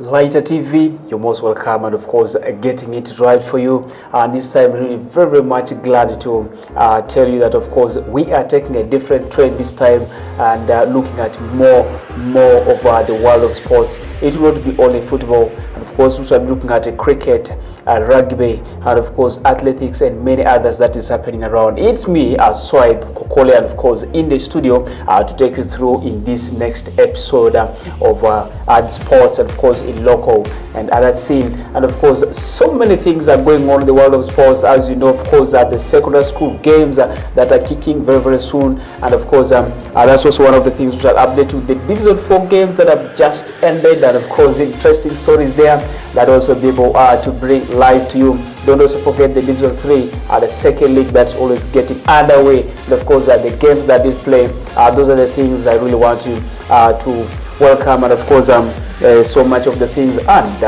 Lighter TV, you're most welcome, and of course, getting it right for you. And this time, really very much glad to tell you that, of course, we are taking a different trend this time and looking at more of the world of sports. It will not be only football, and of course, also I'm looking at cricket, rugby, and of course, athletics, and many others that is happening around. It's me, Swaib, Kokole, and of course, in the studio to take you through in this next episode of sports, and of course, in local and other scene. And of course, so many things are going on in the world of sports. As you know, of course, the secondary school games that are kicking very soon. And of course, that's also one of the things which I'll update you. The Division 4 games that have just ended, and of course, interesting stories there that also be able to bring live to you. Don't also forget the Division 3, the second league that's always getting underway. And of course, the games that they play, those are the things I really want you to welcome. And of course, so much of the things. And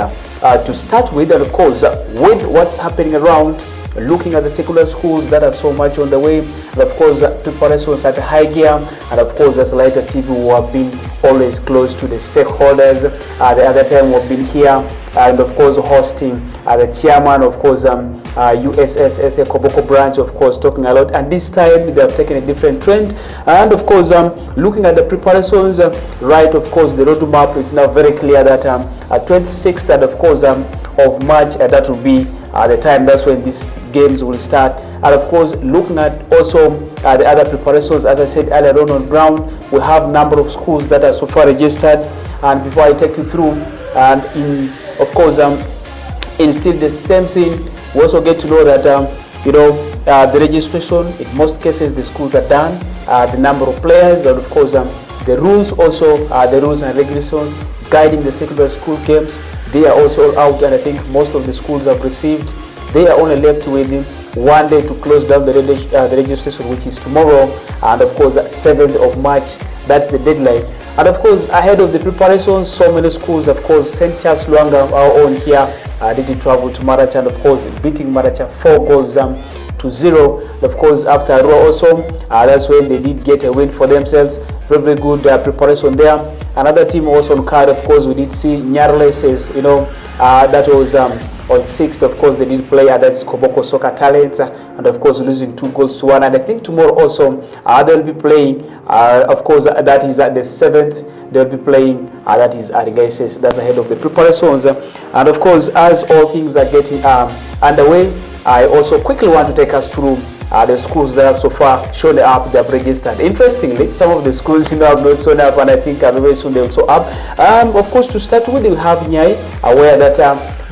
to start with, and of course, with what's happening around, looking at the secular schools that are so much on the way, and of course, preparations at high gear, and of course, as Lighter TV, who have been always close to the stakeholders. The other time we've been here, and of course, hosting the chairman, of course, USSSA Koboko branch, of course, talking a lot. And this time they have taken a different trend, and of course, looking at the preparations, right? Of course, the roadmap is now very clear that 26th, and of course, of March, that will be the time. That's when these games will start. And of course, looking at also the other preparations, as I said earlier on ground, we have number of schools that are so far registered. And before I take you through, and of course, in still the same thing, we also get to know that the registration, in most cases, the schools are done. The number of players, and of course, the rules also, the rules and regulations guiding the secondary school games, they are also out, and I think most of the schools have received. They are only left with 1 day to close down the registration, which is tomorrow, and of course 7th of March, that's the deadline. And of course, ahead of the preparations, so many schools, of course, St. Charles Luanga, our own here, did travel to Maracha, and of course, beating Maracha 4-0. Of course, after Arua also, that's when they did get a win for themselves. Very good preparation there. Another team also on card, of course, we did see Nyarleses, that was on 6th, of course, they did play, that's Koboko Soccer Talents, and of course, losing 2-1. And I think tomorrow also, they'll be playing, of course, that is at the 7th, they'll be playing, that is Arigases, that's ahead of the preparations. And of course, as all things are getting underway, I also quickly want to take us through the schools that have so far shown up, they have registered. Interestingly, some of the schools have not shown up, and I think very soon they'll show up. Of course, to start with, we have Nyai, aware that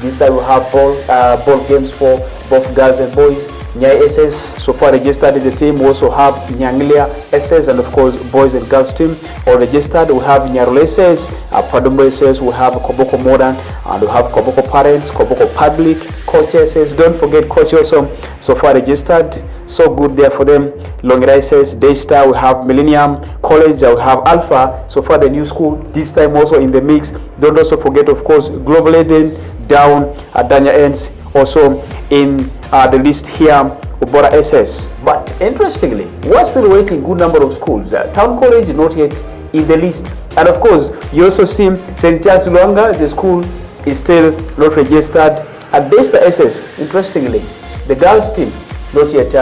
this time we have ball games for both girls and boys. Nyai SS so far registered in the team. We also have Nyangilia SS, and of course boys and girls team all registered. We have Nyarule SS, Padumbo SS, we have Koboko Modern, and we have Koboko Parents, Koboko Public, Coach SS. Don't forget Coach also so far registered. So good there for them. Longira SS, Daystar, we have Millennium College, we have Alpha, so far the new school, this time also in the mix. Don't also forget, of course, Global Eden, down at Danya Ends, also in the list here, Ubora SS. But interestingly, we're still waiting good number of schools. Town College not yet in the list. And of course, you also see St. Charles Luanga, the school is still not registered. At Daystar SS, interestingly, the girls team not yet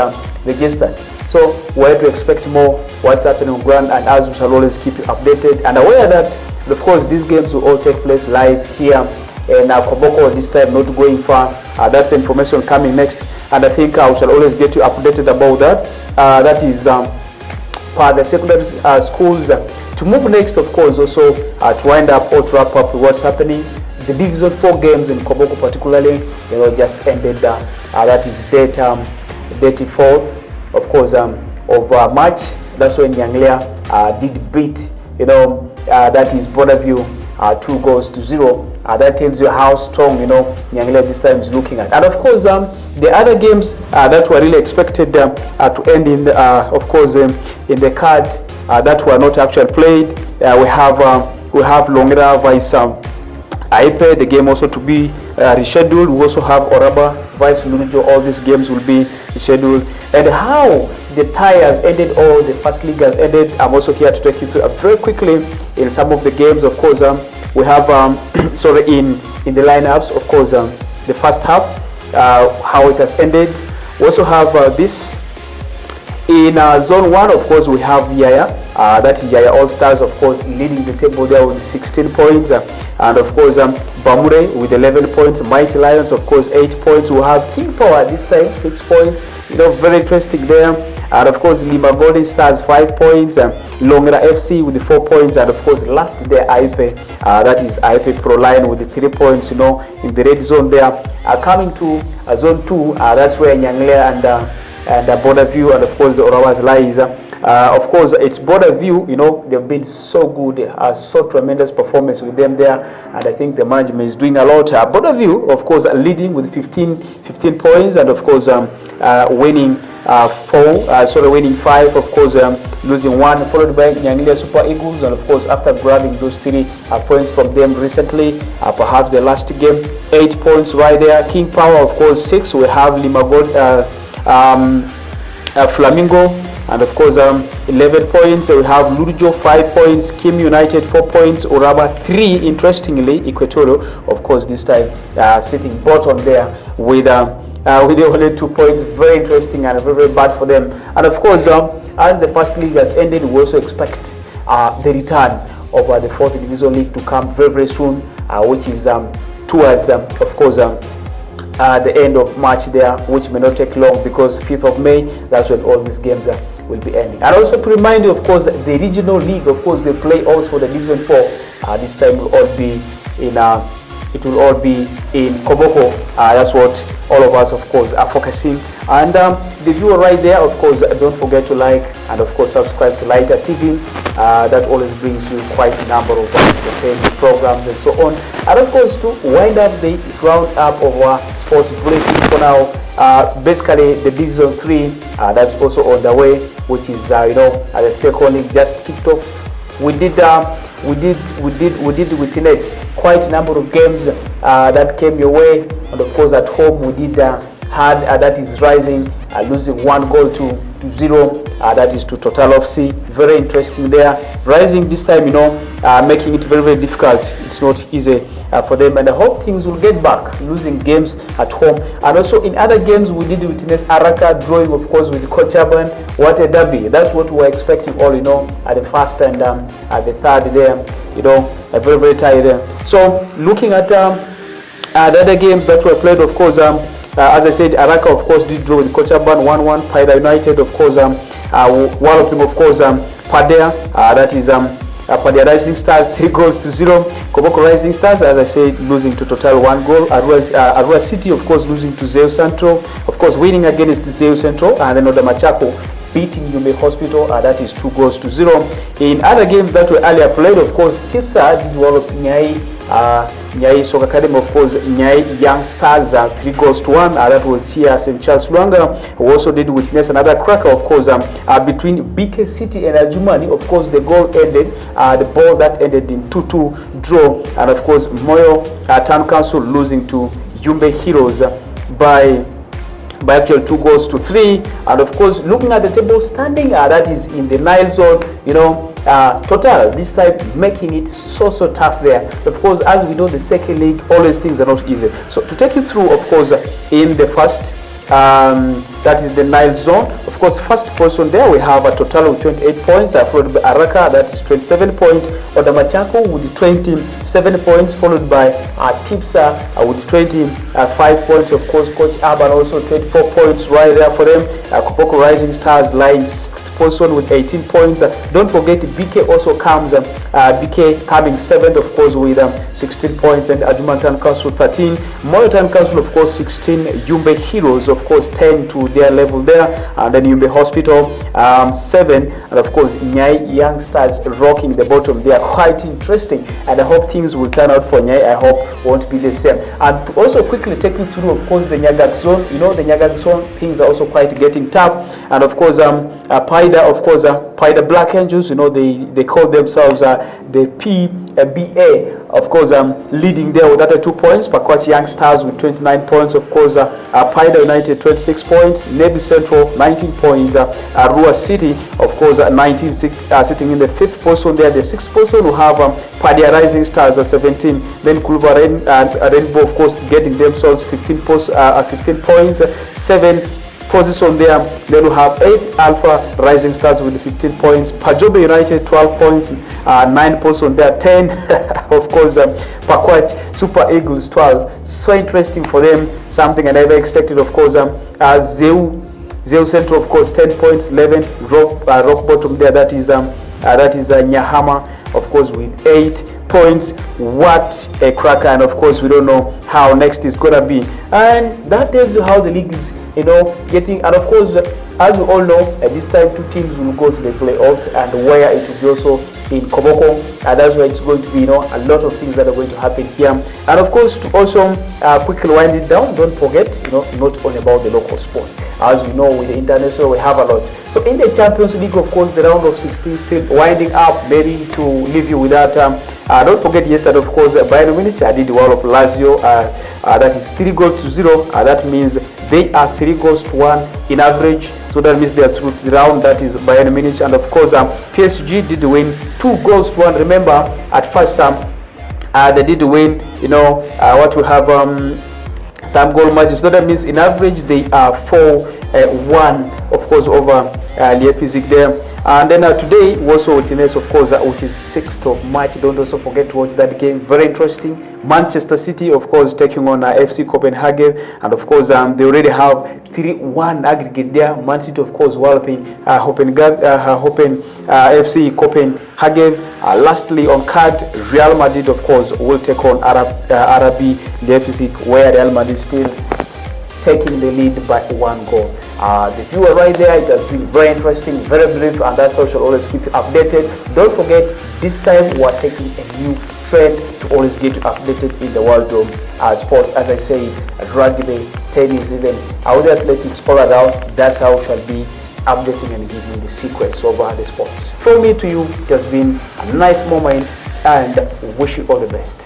registered. So we're to expect more what's happening on ground, and as we shall always keep you updated and aware that, of course, these games will all take place live here. And Koboko this time not going far. That's information coming next, and I think I shall always get you updated about that. That is for the secondary schools. To move next, of course, also to wind up or to wrap up with what's happening. The Division 4 games in Koboko particularly, just ended. That is date 4th, of course, of March. That's when Nyanglia did beat, that is Bonneville 2-0. That tells you how strong, Nyanglia this time is looking at. And of course, the other games that were really expected to end in, of course, in the card that were not actually played. We have Longira vice Aipe, the game also to be rescheduled. We also have Oraba vice Lunujo. All these games will be rescheduled. And how the tires ended, or the first league has ended, I'm also here to take you through very quickly in some of the games. Of course, we have sorry, in the lineups, of course, the first half, how it has ended. We also have this in zone 1. Of course, we have Yaya, that is Yaya All Stars, of course, leading the table there with 16 points, and of course Bamure with 11 points, Mighty Lions, of course, 8 points. We have King Power this time, 6 points, very interesting there. And of course Lima Golden Stars 5 points, Longra FC with the 4 points, and of course last there Aipe, that is Aipe Pro Line with the 3 points, in the red zone there. Coming to zone 2, that's where Nyangle and Border View and of course the Orawas lies. Of course it's Border View, they've been so good, so tremendous performance with them there, and I think the management is doing a lot. Border View, of course, leading with 15 points, and of course winning winning 5, of course, losing 1, followed by Nyangile Super Eagles, and of course after grabbing those 3 points from them recently, perhaps the last game, 8 points right there. King Power, of course, 6. We have Limagod, Flamingo, and of course 11 points. We have Lurujo 5 points, Kim United 4 points, Uraba 3. Interestingly, Equatorial, of course, this time sitting bottom there with only 2 points. Very interesting and very, very bad for them. And of course, as the first league has ended, we also expect the return of the 4th Division League to come very, very soon, which is towards, of course, the end of March there, which may not take long, because 5th of May, that's when all these games will be ending. And also to remind you, of course, the regional league, of course, the playoffs for the Division 4, this time will all be in Koboko. That's what all of us, of course, are focusing. And the viewer right there, of course, don't forget to like and of course subscribe to Lighter TV. That always brings you quite a number of entertainment programs and so on. And of course, to wind up the roundup of our sports bulletin for now, basically the Division 3, that's also on the way, which is the second league just kicked off. We did witness quite a number of games that came your way, and of course at home we did had that is Rising losing 1 goal to 0, that is to Total FC. Very interesting there. Rising this time, making it very, very difficult. It's not easy for them, and I hope things will get back, losing games at home. And also in other games we did witness Araka drawing, of course, with Kochaban. What a derby. That's what we were expecting all, at the first and at the third there, a very, very tight there. So looking at the other games that were played, of course, as I said, Araka, of course, did draw with Kochaban 1-1. Paida United, of course, one of them, of course, Padea, that is Padea Rising Stars 3 goals to 0. Koboko Rising Stars, as I said, losing to Total 1 goal. Arua City, of course, losing to Zeo Central, of course, winning against Zeo Central, and then Oda Machako beating Yumbe Hospital, that is 2 goals to 0. In other games that were earlier played, of course, Tipsa did well of Nyai Soccer Academy, of course, Nyai Young Stars 3 goals to 1. That was here St. Charles Luanga, who also did witness another cracker, of course, between BK City and Ajumani. Of course, the goal ended, the ball that ended in 2-2 draw, and of course, Moyo Town Council losing to Yumbe Heroes by actual 2 goals to 3. And of course, looking at the table standing, that is in the Nile zone, Total this time making it so tough there. Of course, as we know, the second league, always things are not easy. So to take you through, of course, in the first, that is the Nile zone. Of course, first position there we have a total of 28 points, followed by Araka, that is 27 points, Odamachako with 27 points, followed by Tipsa with 25 points. Of course, Coach Urban also 24 points right there for them. Koboko Rising Stars lying 6th position with 18 points. Don't forget BK also comes, BK coming 7th, of course, with 16 points, and Ajumantan Council 13, Moyotan Council, of course, 16, Yumbe Heroes, of course, 10 to their level there, and then Yumbe Hospital 7, and of course Nyai Young Stars rocking the bottom. They are quite interesting, and I hope things will turn out for Nyai. I hope won't be the same. And to also quickly take you through, of course, the Nyagak zone. The Nyagak zone, things are also quite getting tough, and of course Paida, of course, Paida Black Angels, they call themselves the PBA. of course, leading there with 2 points. Pakwach Young Stars with 29 points. Of course, Paida United 26 points. Navy Central 19 points. Arua City, of course, 19 sitting in the 5th position there. The 6th position we have Padia Rising Stars 17. Then Kulva Rainbow, of course, getting themselves 15 points. 7 position there. Then we have 8 Alpha Rising Stars with 15 points. Pajobe United 12 points. 9 position there. 10 of course, Pakwach Super Eagles 12. So interesting for them. Something I never expected. Of course, Zeu Central, of course, 10 points. 11 Rock Bottom there. That is Nyahama, of course, with 8 points. What a cracker! And of course, we don't know how next is gonna be. And that tells you how the league is, getting. And of course, as we all know, at this time 2 teams will go to the playoffs, and where it will be also in Koboko, and that's where it's going to be, a lot of things that are going to happen here. And of course, to also quickly wind it down, don't forget, not only about the local sports. As we know, with the international, we have a lot. So in the Champions League, of course, the round of 16 still winding up, ready to leave you with that. Don't forget yesterday, of course, Bayern Munich did the wall of Lazio. That is 3-0. That means they are 3-1 in average. So that means they are through the round. That is Bayern Munich. And of course, PSG did win 2-1. Remember, at first they did win, what we have, some goal margins. So that means in average they are 4-1, of course, over Leipzig there. And then today also Utines, of course, which is 6th of March. Don't also forget to watch that game. Very interesting. Manchester City, of course, taking on FC Copenhagen, and of course they already have 3-1 aggregate there. Man City, of course, walloping FC Copenhagen. Lastly on card, Real Madrid, of course, will take on RB Leipzig, where Real Madrid still taking the lead by 1 goal. The viewer right there, it has been very interesting, very brief, and that's how I shall always keep you updated. Don't forget, this time we're taking a new trend to always get you updated in the world of sports. As I say, rugby, tennis, even other athletics all around. That's how we shall be updating and giving you the sequence of the sports. From me to you, it has been a nice moment, and wish you all the best.